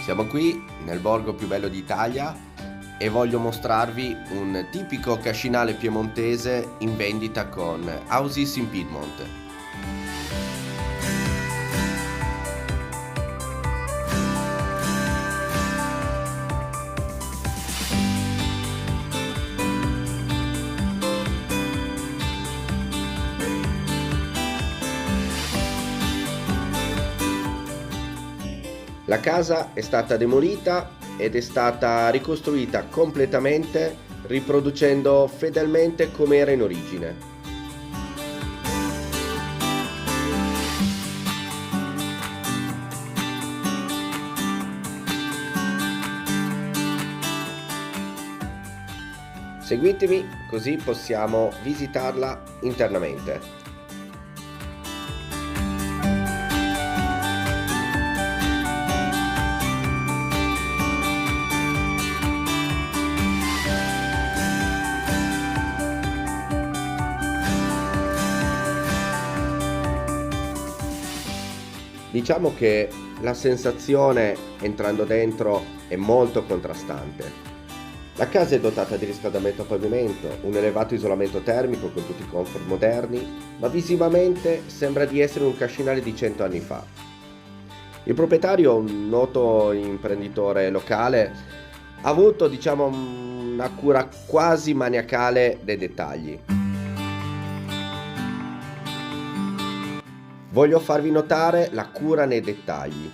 Siamo qui nel borgo più bello d'Italia e voglio mostrarvi un tipico cascinale piemontese in vendita con Houses in Piedmont. La casa è stata demolita ed è stata ricostruita completamente, riproducendo fedelmente come era in origine. Seguitemi così possiamo visitarla internamente. Diciamo che la sensazione entrando dentro è molto contrastante. La casa è dotata di riscaldamento a pavimento, un elevato isolamento termico con tutti i comfort moderni, ma visivamente sembra di essere un cascinale di 100 anni fa. Il proprietario, un noto imprenditore locale, ha avuto, una cura quasi maniacale dei dettagli. Voglio farvi notare la cura nei dettagli.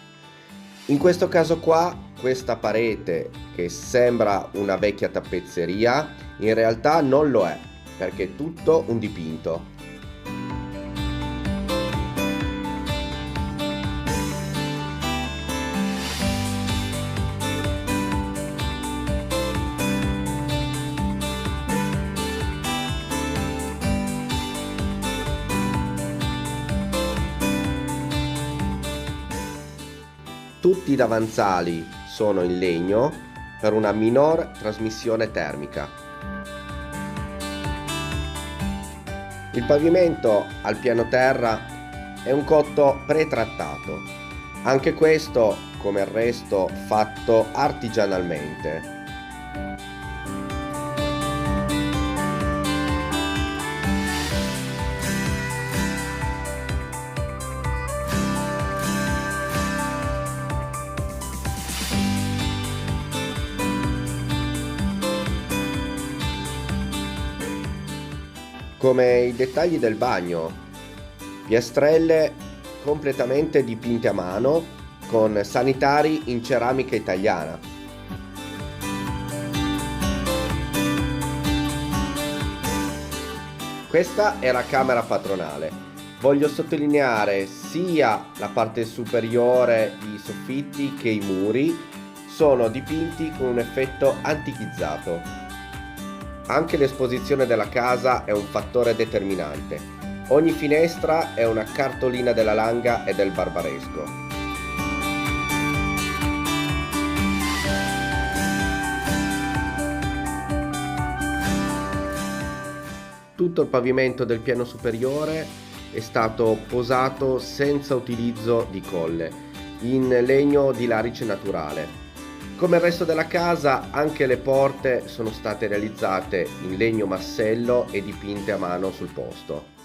In questo caso qua, questa parete che sembra una vecchia tappezzeria, in realtà non lo è, perché è tutto un dipinto. Tutti i davanzali sono in legno per una minor trasmissione termica. Il pavimento al piano terra è un cotto pretrattato, anche questo, come il resto, fatto artigianalmente. Come i dettagli del bagno, piastrelle completamente dipinte a mano con sanitari in ceramica italiana. Questa è la camera padronale. Voglio sottolineare sia la parte superiore, i soffitti, che i muri sono dipinti con un effetto antichizzato. Anche l'esposizione della casa è un fattore determinante. Ogni finestra è una cartolina della Langa e del Barbaresco. Tutto il pavimento del piano superiore è stato posato senza utilizzo di colle, in legno di larice naturale. Come il resto della casa, anche le porte sono state realizzate in legno massello e dipinte a mano sul posto.